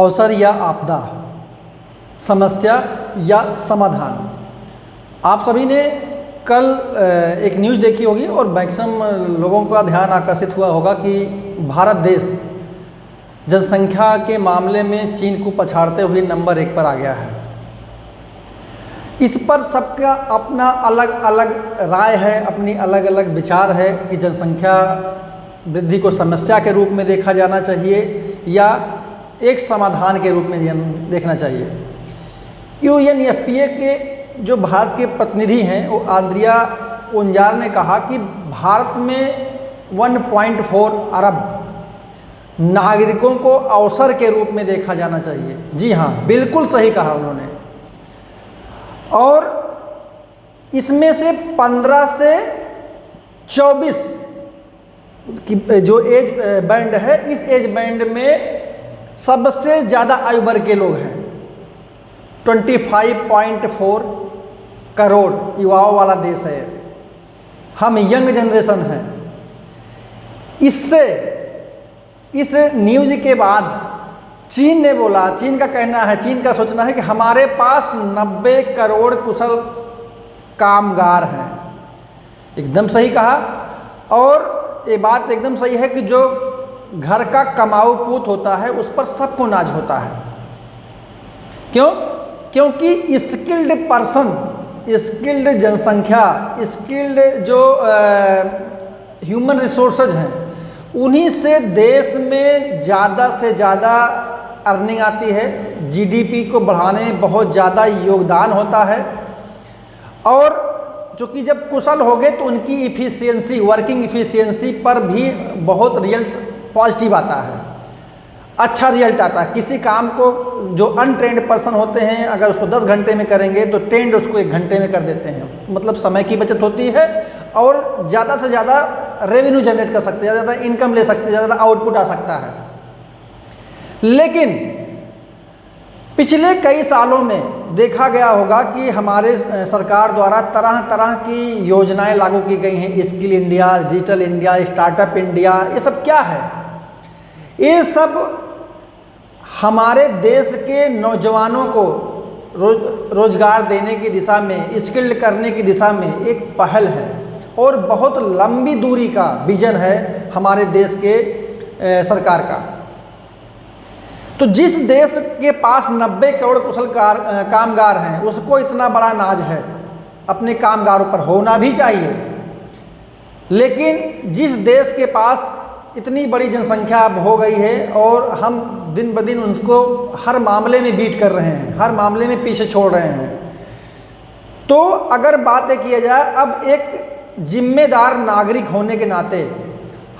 अवसर या आपदा, समस्या या समाधान। आप सभी ने कल एक न्यूज़ देखी होगी और मैक्सिमम लोगों का ध्यान आकर्षित हुआ होगा कि भारत देश जनसंख्या के मामले में चीन को पछाड़ते हुए नंबर 1 पर आ गया है। इस पर सबका अपना अलग अलग राय है, अपनी अलग अलग विचार है कि जनसंख्या वृद्धि को समस्या के रूप में देखा जाना चाहिए या एक समाधान के रूप में देखना चाहिए। यूएनएफपीए के जो भारत के प्रतिनिधि हैं वो आंद्रिया ओंजार ने कहा कि भारत में 1.4 अरब नागरिकों को अवसर के रूप में देखा जाना चाहिए। जी हाँ, बिल्कुल सही कहा उन्होंने। और इसमें से 15 से 24 की जो एज बैंड है, इस एज बैंड में सबसे ज़्यादा आयु वर्ग के लोग हैं। 25.4 करोड़ युवाओं वाला देश है, हम यंग जनरेशन हैं। इससे इस न्यूज़ के बाद चीन ने बोला, चीन का कहना है, चीन का सोचना है कि हमारे पास 90 करोड़ कुशल कामगार हैं। एकदम सही कहा। और ये बात एकदम सही है कि जो घर का कमाऊ पूत होता है उस पर सबको नाज होता है। क्यों? क्योंकि स्किल्ड पर्सन, स्किल्ड जनसंख्या, स्किल्ड जो ह्यूमन रिसोर्सेज हैं, उन्हीं से देश में ज़्यादा से ज़्यादा अर्निंग आती है। जीडीपी को बढ़ाने में बहुत ज़्यादा योगदान होता है। और चूँकि जब कुशल हो गए तो उनकी इफ़िशियंसी, वर्किंग इफ़िशियंसी पर भी बहुत रिजल्ट पॉजिटिव आता है, अच्छा रिजल्ट आता है। किसी काम को जो अनट्रेंड पर्सन होते हैं, अगर उसको 10 घंटे में करेंगे तो ट्रेंड उसको 1 घंटे में कर देते हैं। मतलब समय की बचत होती है और ज़्यादा से ज़्यादा रेवेन्यू जनरेट कर सकते हैं, ज़्यादा इनकम ले सकते हैं, ज़्यादा आउटपुट आ सकता है। लेकिन पिछले कई सालों में देखा गया होगा कि हमारे सरकार द्वारा तरह तरह की योजनाएं लागू की गई हैं। Skill India, digital India, startup India, ये सब क्या है? ये सब हमारे देश के नौजवानों को रोजगार देने की दिशा में, स्किल्ड करने की दिशा में एक पहल है और बहुत लंबी दूरी का विजन है हमारे देश के सरकार का। तो जिस देश के पास 90 करोड़ कुशल कामगार हैं, उसको इतना बड़ा नाज है, अपने कामगारों पर होना भी चाहिए। लेकिन जिस देश के पास इतनी बड़ी जनसंख्या अब हो गई है और हम दिन ब दिन उनको हर मामले में बीट कर रहे हैं, हर मामले में पीछे छोड़ रहे हैं, तो अगर बातें किया जाए, अब एक जिम्मेदार नागरिक होने के नाते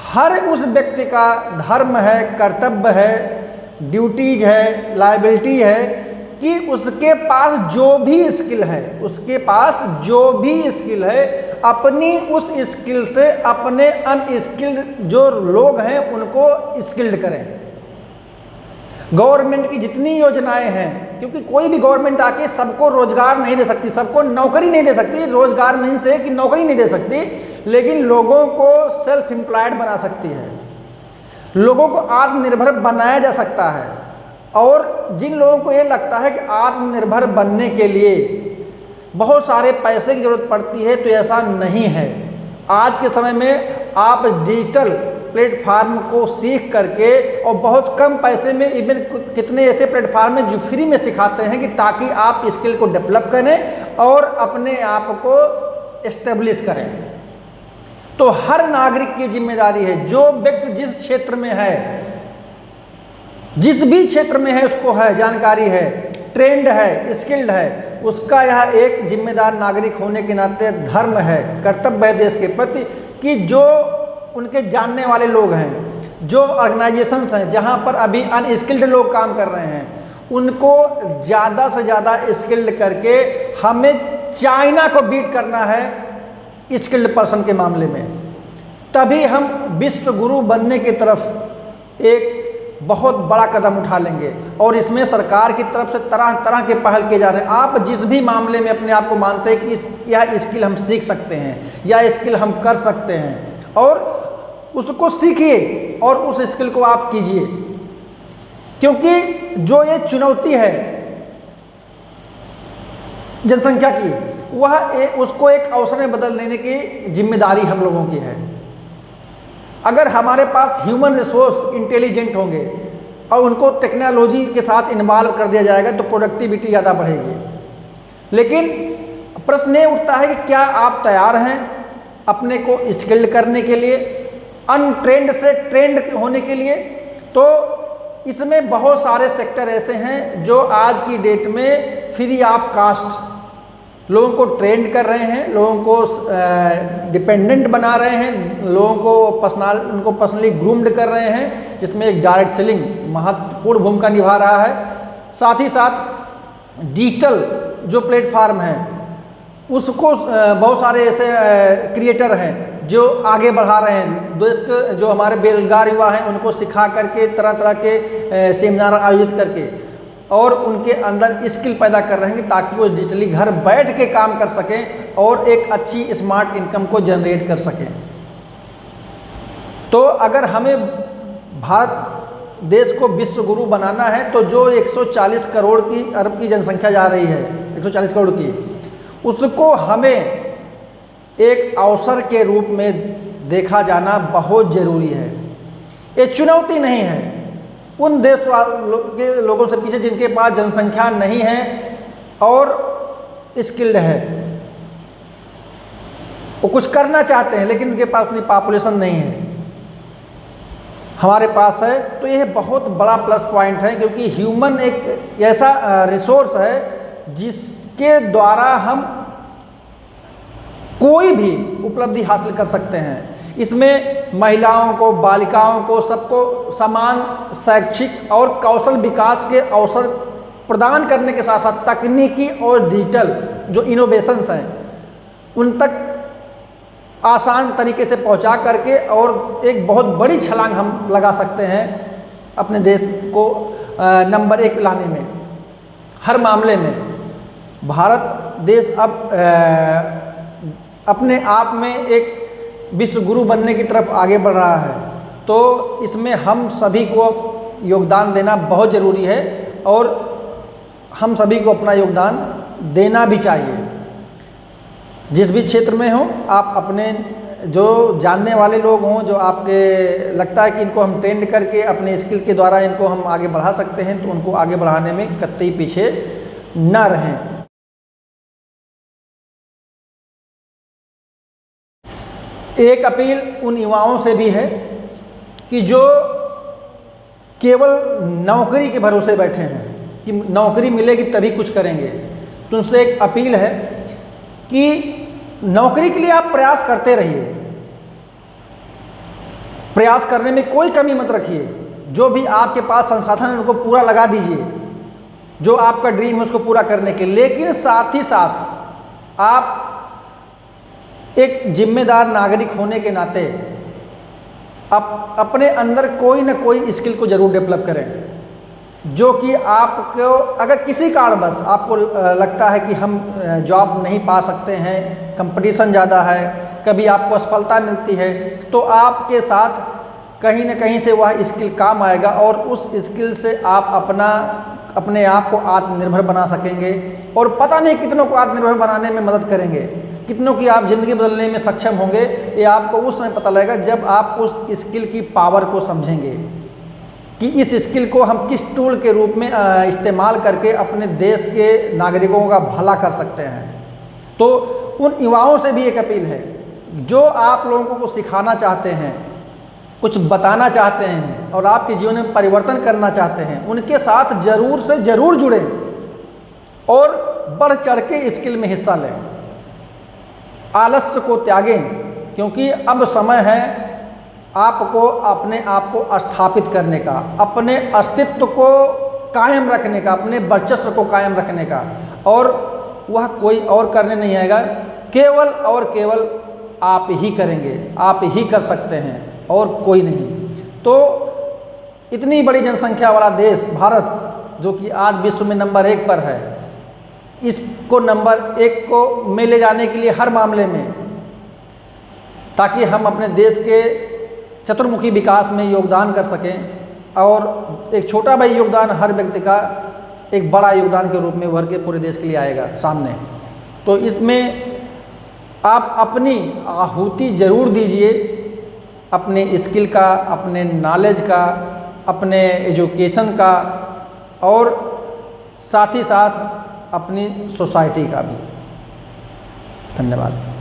हर उस व्यक्ति का धर्म है, कर्तव्य है, ड्यूटीज है, लायबिलिटी है कि उसके पास जो भी स्किल है, उसके पास जो भी स्किल है, अपनी उस स्किल से अपने अनस्किल्ड जो लोग हैं उनको स्किल्ड करें। गवर्नमेंट की जितनी योजनाएं हैं, क्योंकि कोई भी गवर्नमेंट आके सबको रोजगार नहीं दे सकती, सबको नौकरी नहीं दे सकती, रोजगार मीन से कि नौकरी नहीं दे सकती, लेकिन लोगों को सेल्फ एम्प्लॉयड बना सकती है, लोगों को आत्मनिर्भर बनाया जा सकता है। और जिन लोगों को ये लगता है कि आत्मनिर्भर बनने के लिए बहुत सारे पैसे की ज़रूरत पड़ती है, तो ऐसा नहीं है। आज के समय में आप डिजिटल प्लेटफार्म को सीख करके और बहुत कम पैसे में, इवन कितने ऐसे प्लेटफार्म हैं जो फ्री में सिखाते हैं कि ताकि आप स्किल को डेवलप करें और अपने आप को एस्टेब्लिश करें। तो हर नागरिक की जिम्मेदारी है, जो व्यक्ति जिस क्षेत्र में है, जिस भी क्षेत्र में है, उसको है जानकारी है, ट्रेंड है, स्किल्ड है, उसका यह एक जिम्मेदार नागरिक होने के नाते धर्म है, कर्तव्य है देश के प्रति कि जो उनके जानने वाले लोग हैं, जो ऑर्गेनाइजेशंस हैं जहां पर अभी अनस्किल्ड लोग काम कर रहे हैं, उनको ज़्यादा से ज़्यादा स्किल्ड करके हमें चाइना को बीट करना है स्किल्ड पर्सन के मामले में। तभी हम विश्व गुरु बनने की तरफ एक बहुत बड़ा कदम उठा लेंगे। और इसमें सरकार की तरफ से तरह तरह के पहल किए जा रहे हैं। आप जिस भी मामले में अपने आप को मानते हैं कि यह स्किल हम सीख सकते हैं या स्किल हम कर सकते हैं, और उसको सीखिए और उस स्किल को आप कीजिए। क्योंकि जो ये चुनौती है जनसंख्या की, उसको एक अवसर में बदल देने की जिम्मेदारी हम लोगों की है। अगर हमारे पास ह्यूमन रिसोर्स इंटेलिजेंट होंगे और उनको टेक्नोलॉजी के साथ इन्वॉल्व कर दिया जाएगा तो प्रोडक्टिविटी ज़्यादा बढ़ेगी। लेकिन प्रश्न ये उठता है कि क्या आप तैयार हैं अपने को स्किल्ड करने के लिए, अनट्रेंड से ट्रेंड होने के लिए? तो इसमें बहुत सारे सेक्टर ऐसे हैं जो आज की डेट में फ्री ऑफ कास्ट लोगों को ट्रेंड कर रहे हैं, लोगों को डिपेंडेंट बना रहे हैं, लोगों को उनको पर्सनली ग्रूम्ड कर रहे हैं, जिसमें एक डायरेक्ट सेलिंग महत्वपूर्ण भूमिका निभा रहा है। साथ ही साथ डिजिटल जो प्लेटफार्म है उसको बहुत सारे ऐसे क्रिएटर हैं जो आगे बढ़ा रहे हैं। देश के जो हमारे बेरोजगार युवा हैं उनको सिखा करके, तरह तरह के सेमिनार आयोजित करके और उनके अंदर स्किल पैदा कर रहे हैं ताकि वो डिजिटली घर बैठ के काम कर सकें और एक अच्छी स्मार्ट इनकम को जनरेट कर सकें। तो अगर हमें भारत देश को विश्व गुरु बनाना है तो जो 140 करोड़ की अरब की जनसंख्या जा रही है, 140 करोड़ की, उसको हमें एक अवसर के रूप में देखा जाना बहुत ज़रूरी है। ये चुनौती नहीं है उन देश के लोगों से पीछे जिनके पास जनसंख्या नहीं है और स्किल्ड है, वो कुछ करना चाहते हैं लेकिन उनके पास उतनी पॉपुलेशन नहीं है, हमारे पास है। तो यह बहुत बड़ा प्लस पॉइंट है क्योंकि ह्यूमन एक ऐसा रिसोर्स है जिसके द्वारा हम कोई भी उपलब्धि हासिल कर सकते हैं। इसमें महिलाओं को, बालिकाओं को, सबको समान शैक्षिक और कौशल विकास के अवसर प्रदान करने के साथ साथ तकनीकी और डिजिटल जो इनोवेशंस हैं उन तक आसान तरीके से पहुंचा करके और एक बहुत बड़ी छलांग हम लगा सकते हैं अपने देश को नंबर 1 लाने में। हर मामले में भारत देश अब अपने आप में एक विश्व गुरु बनने की तरफ आगे बढ़ रहा है। तो इसमें हम सभी को योगदान देना बहुत ज़रूरी है और हम सभी को अपना योगदान देना भी चाहिए। जिस भी क्षेत्र में हो आप अपने जो जानने वाले लोग हों, जो आपके लगता है कि इनको हम ट्रेंड करके अपने स्किल के द्वारा इनको हम आगे बढ़ा सकते हैं तो उनको आगे बढ़ाने में कतई पीछे ना रहें। एक अपील उन युवाओं से भी है कि जो केवल नौकरी के भरोसे बैठे हैं कि नौकरी मिलेगी तभी कुछ करेंगे। तो उनसे एक अपील है कि नौकरी के लिए आप प्रयास करते रहिए, प्रयास करने में कोई कमी मत रखिए। जो भी आपके पास संसाधन है उनको पूरा लगा दीजिए, जो आपका ड्रीम है उसको पूरा करने के। लेकिन साथ ही साथ आप एक जिम्मेदार नागरिक होने के नाते अपने अंदर कोई ना कोई स्किल को जरूर डेवलप करें जो कि आपको, अगर किसी कारणवश आपको लगता है कि हम जॉब नहीं पा सकते हैं, कंपटीशन ज़्यादा है, कभी आपको असफलता मिलती है, तो आपके साथ कहीं ना कहीं से वह स्किल काम आएगा और उस स्किल से आप अपने आप को आत्मनिर्भर बना सकेंगे और पता नहीं कितनों को आत्मनिर्भर बनाने में मदद करेंगे, कितनों की आप ज़िंदगी बदलने में सक्षम होंगे। ये आपको उस समय पता लगेगा जब आप उस स्किल की पावर को समझेंगे कि इस स्किल को हम किस टूल के रूप में इस्तेमाल करके अपने देश के नागरिकों का भला कर सकते हैं। तो उन युवाओं से भी एक अपील है जो आप लोगों को सिखाना चाहते हैं, कुछ बताना चाहते हैं और आपके जीवन में परिवर्तन करना चाहते हैं, उनके साथ ज़रूर से ज़रूर जुड़ें और बढ़ चढ़ के स्किल में हिस्सा लें। आलस्य को त्यागें क्योंकि अब समय है आपको अपने आप को स्थापित करने का, अपने अस्तित्व को कायम रखने का, अपने वर्चस्व को कायम रखने का, और वह कोई और करने नहीं आएगा, केवल और केवल आप ही करेंगे, आप ही कर सकते हैं और कोई नहीं। तो इतनी बड़ी जनसंख्या वाला देश भारत जो कि आज विश्व में नंबर 1 पर है, इसको नंबर 1 को में ले जाने के लिए हर मामले में, ताकि हम अपने देश के चतुर्मुखी विकास में योगदान कर सकें, और एक छोटा भाई योगदान हर व्यक्ति का एक बड़ा योगदान के रूप में उभर के पूरे देश के लिए आएगा सामने। तो इसमें आप अपनी आहुति ज़रूर दीजिए, अपने स्किल का, अपने नॉलेज का, अपने एजुकेशन का और साथ ही साथ अपनी सोसाइटी का भी। धन्यवाद।